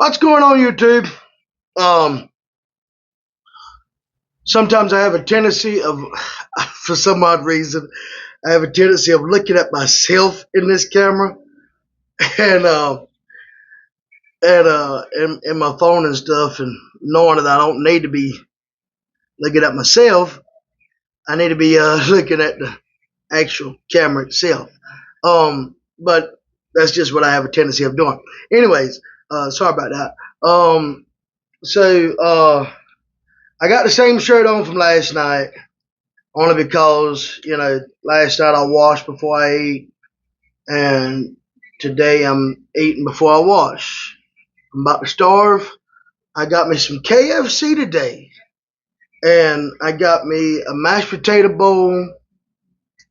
What's going on, YouTube? Um, Sometimes I have a tendency of, for some odd reason, I have a tendency of looking at myself in this camera and in my phone and stuff, and knowing that I don't need to be looking at myself. I need to be looking at the actual camera itself. But that's just what I have a tendency of doing. Anyways, sorry about that. So I got the same shirt on from last night, only because, last night I washed before I ate, and today I'm eating before I wash. I'm about to starve. I got me some KFC today, and I got me a mashed potato bowl,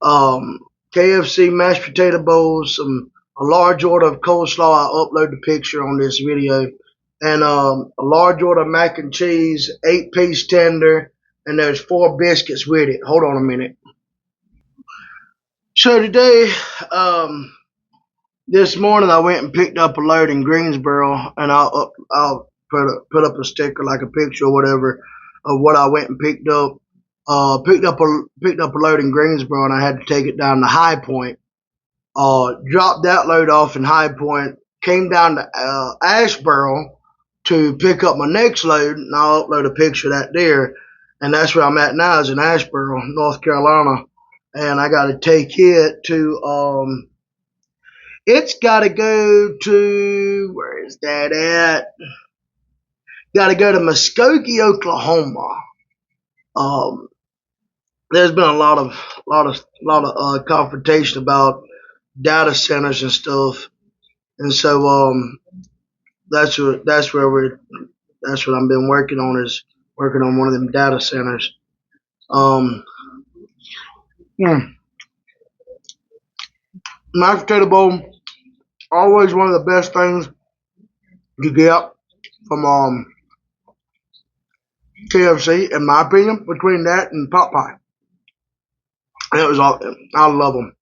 um, KFC mashed potato bowl, a large order of coleslaw. I'll upload the picture on this video, and a large order of mac and cheese, 8-piece tender, and there's 4 biscuits with it. Hold on a minute. So today, this morning I went and picked up a load in Greensboro, and I'll put up a sticker, like a picture or whatever, of what I went and picked up. Picked up a load in Greensboro, and I had to take it down to High Point. Dropped that load off in High Point. Came down to Asheboro to pick up my next load, and I'll upload a picture of that there. And that's where I'm at now, is in Asheboro, North Carolina. And I got to take it to, it's got to go to, where is that at? Got to go to Muskogee, Oklahoma. There's been a lot of confrontation about data centers and stuff, and so that's what I've been working on, is working on one of them data centers. Mashed potato bowl, always one of the best things you get from KFC, in my opinion, between that and pot pie. And it was all, I love them.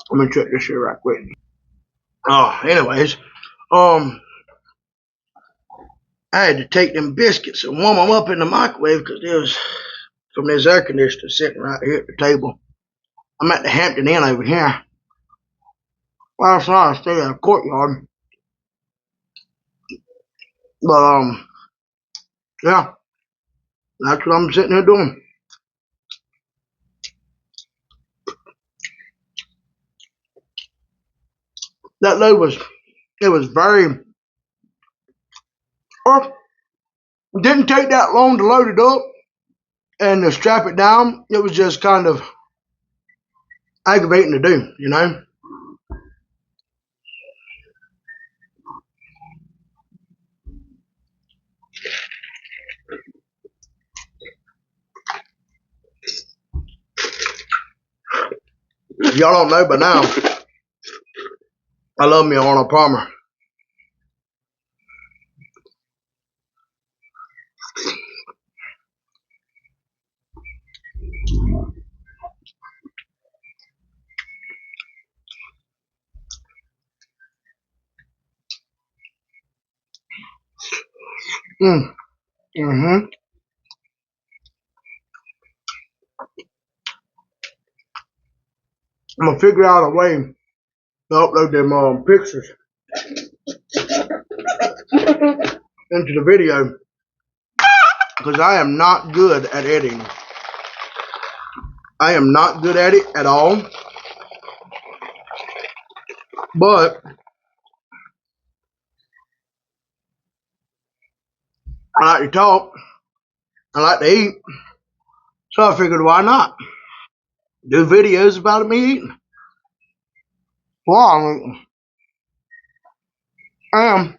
Let me check this here right quick. Anyways, I had to take them biscuits and warm them up in the microwave because there was from this air conditioner sitting right here at the table. I'm at the Hampton Inn over here. Last night I stayed in a courtyard. But yeah, that's what I'm sitting here doing. That load was very, it didn't take that long to load it up and to strap it down. It was just kind of aggravating to do, If y'all don't know by now, I love me Arnold Palmer. I'm gonna figure out a way to upload them pictures into the video, because I am not good at editing. I am not good at it at all. But I like to talk. I like to eat. So I figured, why not do videos about me eating? Well, I'm eating. And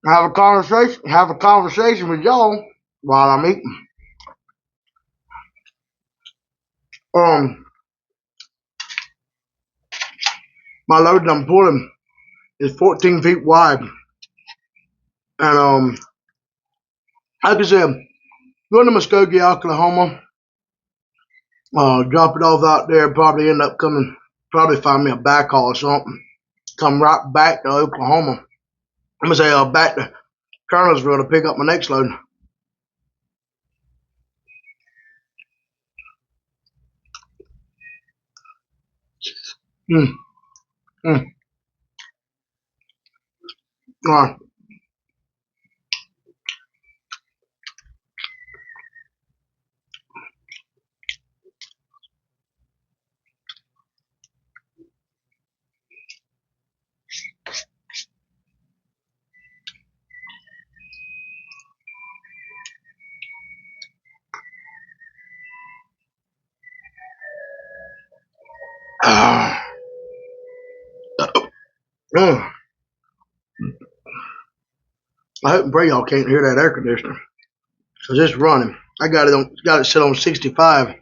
have a conversation with y'all while I'm eating. My load that I'm pulling is 14 feet wide. And like I said, going to Muskogee, Oklahoma, drop it off out there, probably end up coming Probably find me a backhaul or something. Come right back to Oklahoma. I'm gonna say back to Colonelsville to pick up my next load. Mm, mm. All right. Mm. I hope and pray y'all can't hear that air conditioner. Cause it's running. I got it set on 65.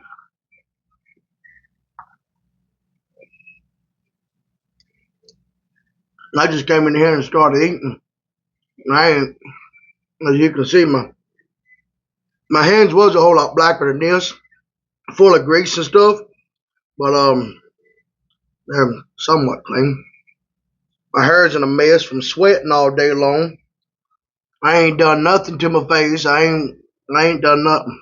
And I just came in here and started eating. And I ain't, as you can see, my hands was a whole lot blacker than this, full of grease and stuff. But they're somewhat clean. My hair's in a mess from sweating all day long. I ain't done nothing to my face. I ain't done nothing.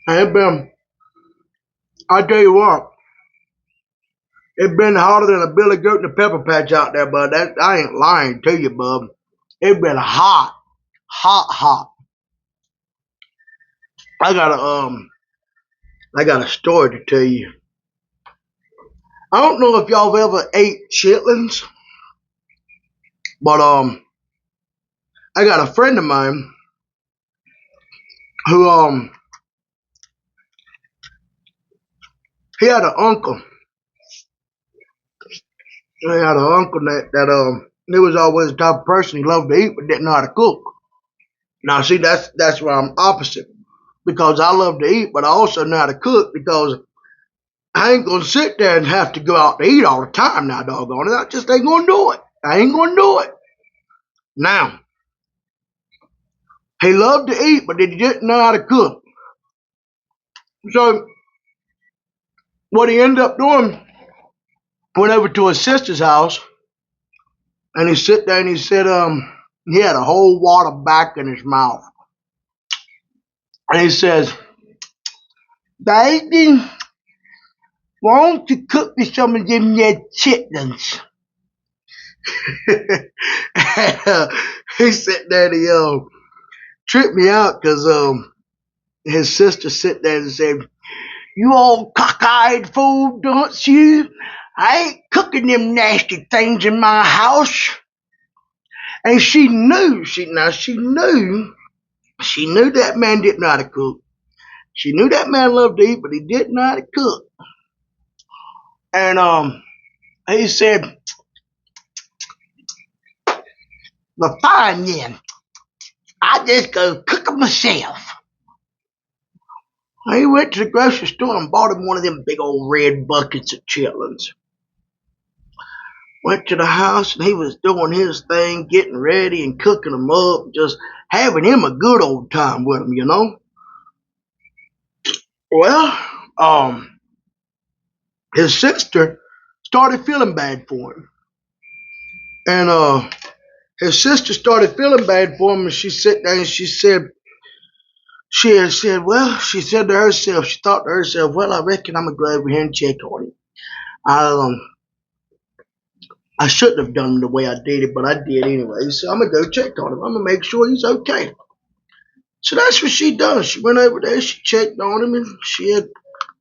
And I tell you what, it been hotter than a billy goat in a pepper patch out there, bud. That I ain't lying to you, bub. It been hot, hot, hot. I got I got a story to tell you. I don't know if y'all have ever ate chitlins, but I got a friend of mine who he had an uncle. He had an uncle that he was always the type of person he loved to eat but didn't know how to cook. Now see that's where I'm opposite because I love to eat but I also know how to cook because I ain't gonna sit there and have to go out to eat all the time now, doggone it. I just ain't gonna do it. I ain't gonna do it. Now, he loved to eat, but he didn't know how to cook. So what he ended up doing, went over to his sister's house and he sit there and he said, he had a whole wad of back in his mouth. And he says, "Baby, why don't you cook me some of them there chitlins?" He sat there and he tripped me out because his sister sit there and said, "You old cockeyed fool, don't you? I ain't cooking them nasty things in my house." And she knew that man didn't know how to cook. She knew that man loved to eat, but he didn't know how to cook. And he said, "Well, fine then. I just go cook them myself." He went to the grocery store and bought him one of them big old red buckets of chitlins. Went to the house and he was doing his thing, getting ready and cooking them up, just having him a good old time with them, you know. Well, his sister started feeling bad for him, and his sister started feeling bad for him, and she sat there and she had said, well, she said to herself, she thought to herself, well, I reckon I'm gonna go over here and check on him. I I shouldn't have done him the way I did it, but I did anyway. So I'm gonna go check on him. I'm gonna make sure he's okay. So that's what she done. She went over there, she checked on him, and she had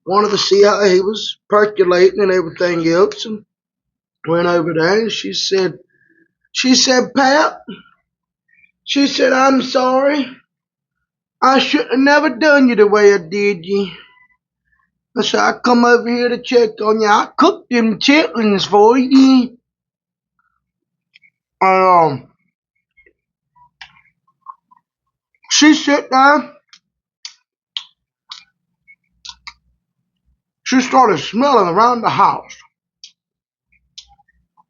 wanted to see how he was percolating and everything else. And went over there, and she said, "Pap," she said, "I'm sorry. I should have never done you the way I did you. I said, I come over here to check on you. I cooked them chitlins for you." And she sat there. She started smelling around the house.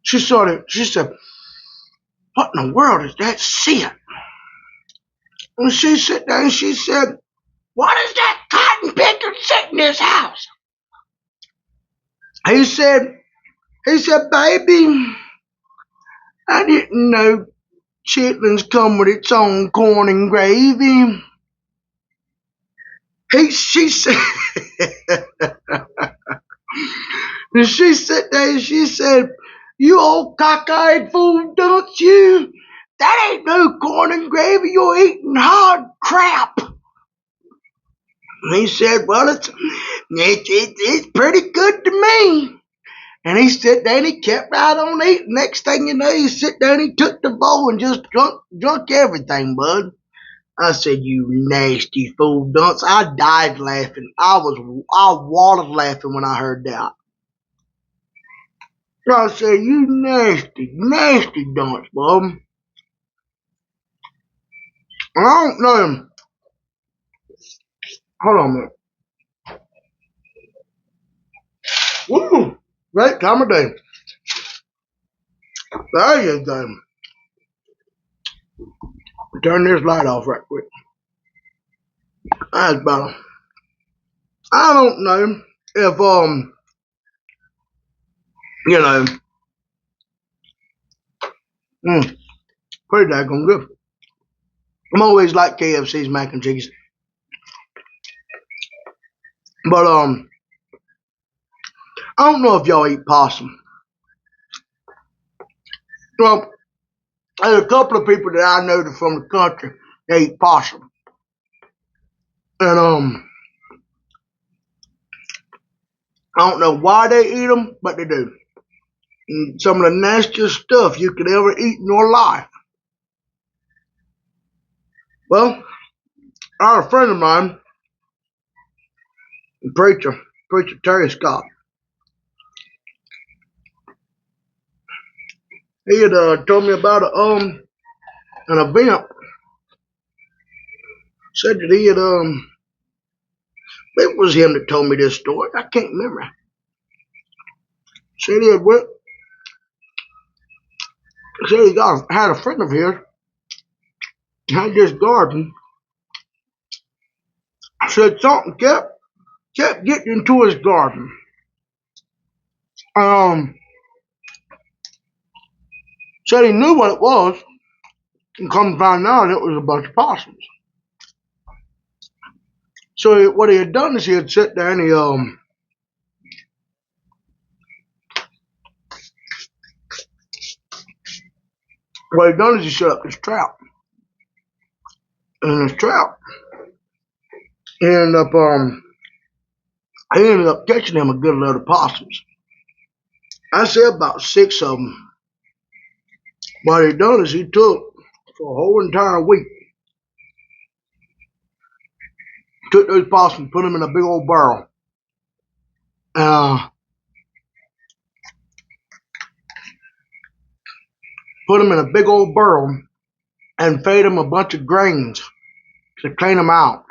She said, "What in the world is that scent?" And she sat there and she said, "What is that cotton picker sitting in this house?" He said, "Baby, I didn't know chitlins come with its own corn and gravy." She said, and she sat there and she said, "You old cockeyed fool, don't you? That ain't no corn and gravy. You're eating hard crap." And he said, "Well, it's pretty good to me." And he sat there and he kept right on eating. Next thing you know, he sat there and he took the bowl and just drunk everything, bud. I said, "You nasty fool dunce." I died laughing. I watered laughing when I heard that. I said, "You nasty, nasty dunce, bub." And I don't know. Hold on a minute. Woo! Great time of day. There you go. Turn this light off right quick. That's better. I don't know if you know, pretty daggone good. I'm always like KFC's mac and cheese, but I don't know if y'all eat possum. Well, there's a couple of people that I know that from the country they eat possum, and I don't know why they eat them, but they do. And some of the nastiest stuff you could ever eat in your life. Well, I had a friend of mine, preacher Terry Scott. He had told me about an event. Said that he had it was him that told me this story. I can't remember. Said he had went. Said he had a friend of his had this garden. Said something kept getting into his garden. Um, Said he knew what it was, and come to find out it was a bunch of possums. So what he had done is he had sat there and what he done is he set up this trap. And this trap, he ended up catching him a good load of possums. I said about 6 of them. What he done is he took for a whole entire week, took those possums, put them in a big old barrel, put them in a big old barrel, and fed them a bunch of grains to clean them out.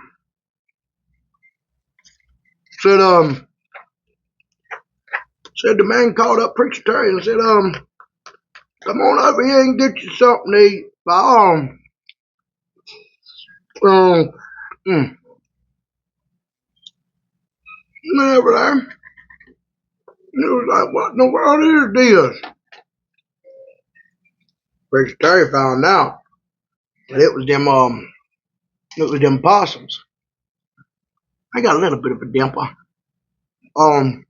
Said the man called up Preacher Terry and said, "Come on over here and get you something to eat." Went over there. And it was like, "What in the world is this?" Preacher Terry found out that it was them possums. I got a little bit of a dimple. Found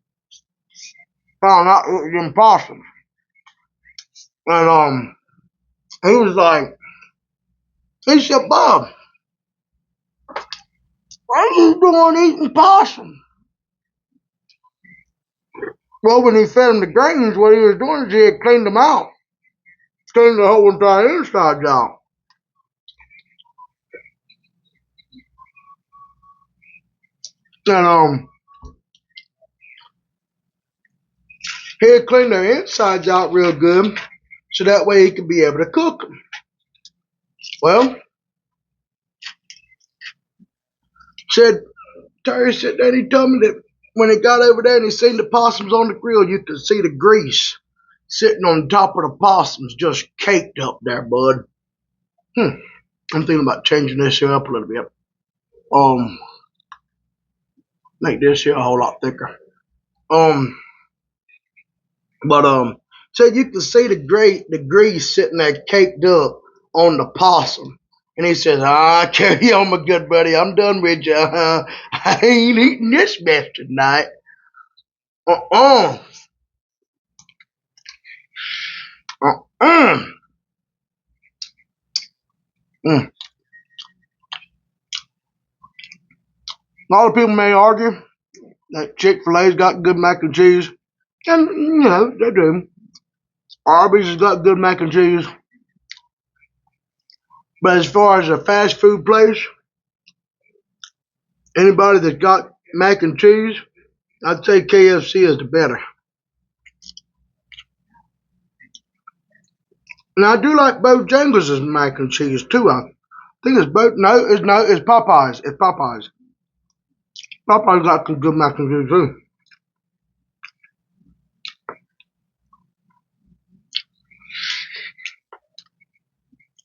out it was them possums. And he was like, he said, "Bob, what are you doing eating possum?" Well, when he fed him the grains, what he was doing is he had cleaned them out. Cleaned the whole entire inside out. And he had cleaned their insides out real good, so that way he could be able to cook them. Well, Terry said that he told me that when he got over there and he seen the possums on the grill, you could see the grease sitting on top of the possums, just caked up there, bud. I'm thinking about changing this here up a little bit. Um, make this here a whole lot thicker. Um, but so you can see the grease sitting there caked up on the possum. And he says, carry on, my good buddy. I'm done with you. I ain't eating this mess tonight. Uh-uh. Uh-uh. Mm. A lot of people may argue that Chick-fil-A's got good mac and cheese. And, they do. Arby's has got good mac and cheese. But as far as a fast food place, anybody that's got mac and cheese, I'd say KFC is the better. And I do like Bojangles' mac and cheese too. I think it's it's Popeyes. It's Popeyes. Popeyes got some good mac and cheese too.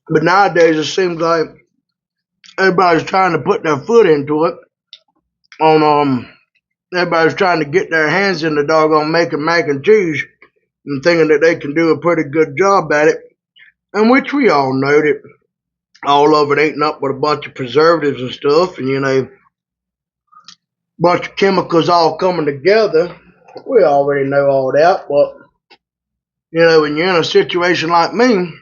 But nowadays it seems like everybody's trying to put their foot into it. Everybody's trying to get their hands in the doggone making mac and cheese and thinking that they can do a pretty good job at it. And which we all know that all of it ain't up with a bunch of preservatives and stuff, and a bunch of chemicals all coming together. We already know all that, but when you're in a situation like me,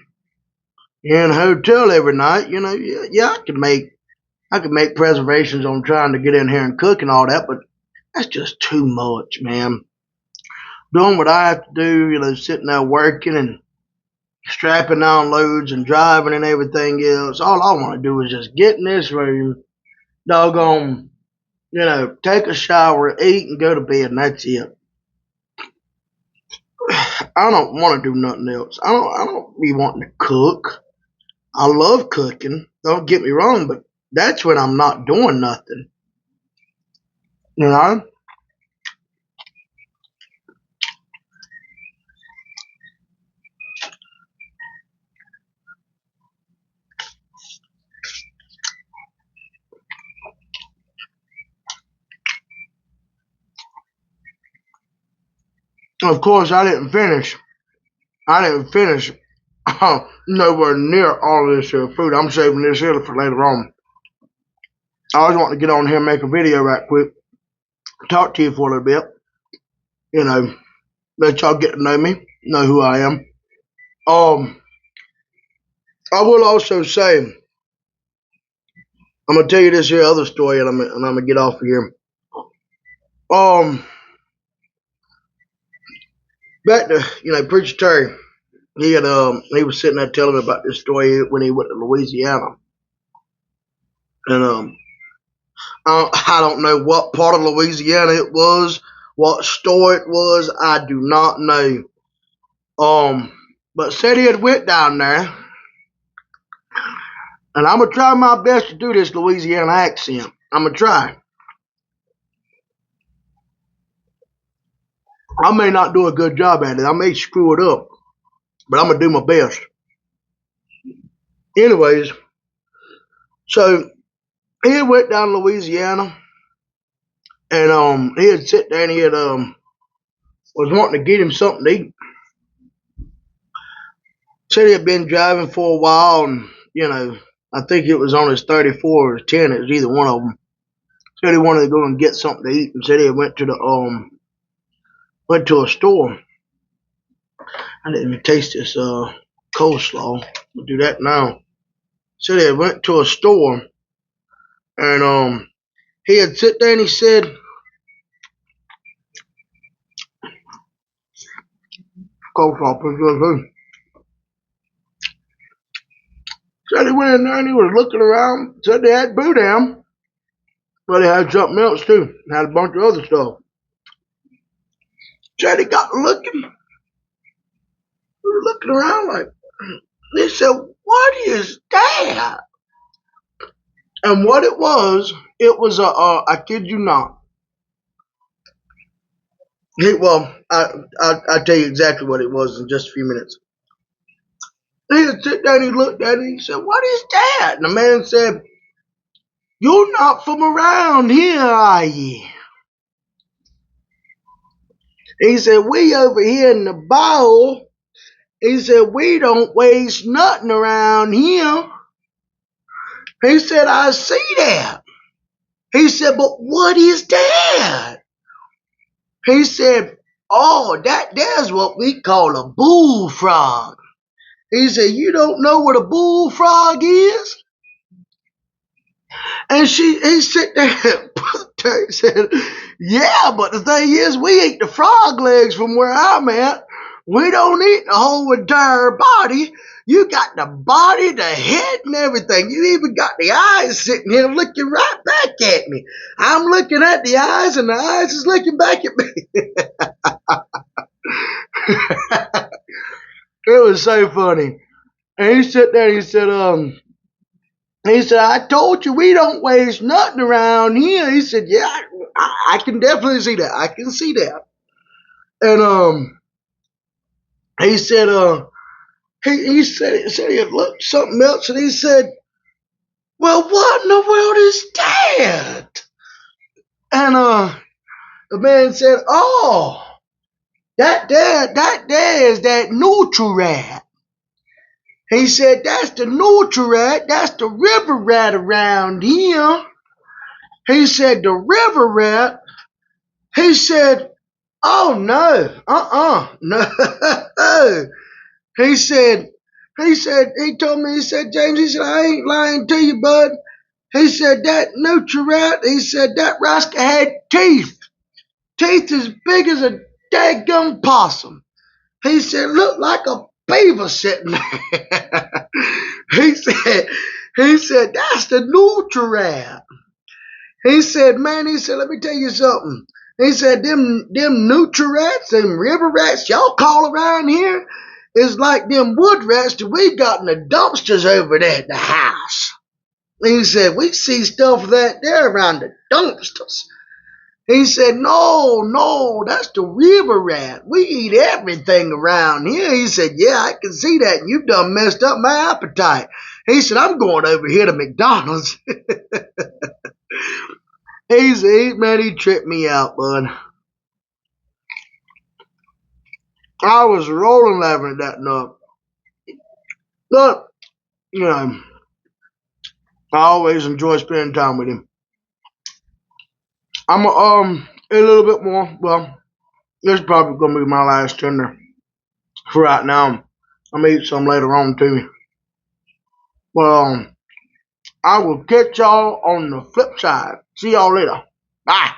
you're in a hotel every night, yeah, I could make preservations on trying to get in here and cook and all that, but that's just too much, man. Doing what I have to do, sitting there working and strapping down loads and driving and everything else. All I want to do is just get in this room, doggone, take a shower, eat, and go to bed, and that's it. I don't want to do nothing else. I don't be wanting to cook. I love cooking. Don't get me wrong, but that's when I'm not doing nothing. You know? Of course, I didn't finish. I didn't finish nowhere near all of this here food. I'm saving this here for later on. I always want to get on here and make a video right quick. Talk to you for a little bit. Let y'all get to know me, know who I am. I will also say, I'm gonna tell you this here other story, and I'm gonna get off of here. Um, Back to Preacher Terry. He was sitting there telling me about this story when he went to Louisiana, and I don't know what part of Louisiana it was, what store it was. I do not know. But said he had went down there, and I'm gonna try my best to do this Louisiana accent. I'm gonna try. I may not do a good job at it. I may screw it up, but I'm gonna do my best. Anyways, so he had went down to Louisiana, and he had sit there and he had was wanting to get him something to eat. Said he had been driving for a while, and I think it was on his 34 or his 10. It was either one of them. Said he wanted to go and get something to eat, and said he went to a store. I didn't even taste this coleslaw. We'll do that now. Said he went to a store, and he had sit there and he said, coleslaw pretty good too. Said he went in there and he was looking around. Said they had boudin, but they had something else too. Had a bunch of other stuff. Said he got looking around like, they said, what is that? And what it was I kid you not. I'll tell you exactly what it was in just a few minutes. He just sit there and he looked at it and he said, "What is that?" And the man said, "You're not from around here, are ye?" He said, "We over here in the bowl." He said, "We don't waste nothing around here." He said, "I see that." He said, "But what is that?" He said, "Oh, there's what we call a bullfrog." He said, "You don't know what a bullfrog is?" And he sit there and he said, "Yeah, but the thing is, we eat the frog legs from where I'm at. We don't eat the whole entire body. You got the body, the head, and everything. You even got the eyes sitting here looking right back at me. I'm looking at the eyes, and the eyes is looking back at me." It was so funny. And he sat there and he said, "I told you we don't waste nothing around here." He said, "Yeah, I can definitely see that. I can see that." And he said, he had looked something else, and he said, "Well, what in the world is that?" And the man said, "Oh, that there is that neutral rat." He said, "That's the neutral rat. That's the river rat around here." He said, "The river rat." He said, "Oh no, no." He told me, he said, "James," he said, "I ain't lying to you, bud." He said, "That nutria rat," he said, "that rascal had teeth as big as a daggum possum." He said, "Looked like a beaver sitting there." he said, "That's the nutria rat." He said, "Man," he said, "let me tell you something." He said, them nutria rats, them river rats y'all call around here is like them wood rats that we got in the dumpsters over there at the house. He said, "We see stuff that there around the dumpsters." He said, "No, no, that's the river rat. We eat everything around here." He said, "Yeah, I can see that. You've done messed up my appetite." He said, "I'm going over here to McDonald's." Man, he tripped me out, bud. I was rolling laughing at that nut. But, you know, I always enjoy spending time with him. I'm eat a little bit more. Well, this is probably gonna be my last tender for right now. I'm gonna eat some later on too. Well, I will catch y'all on the flip side. See y'all later. Bye.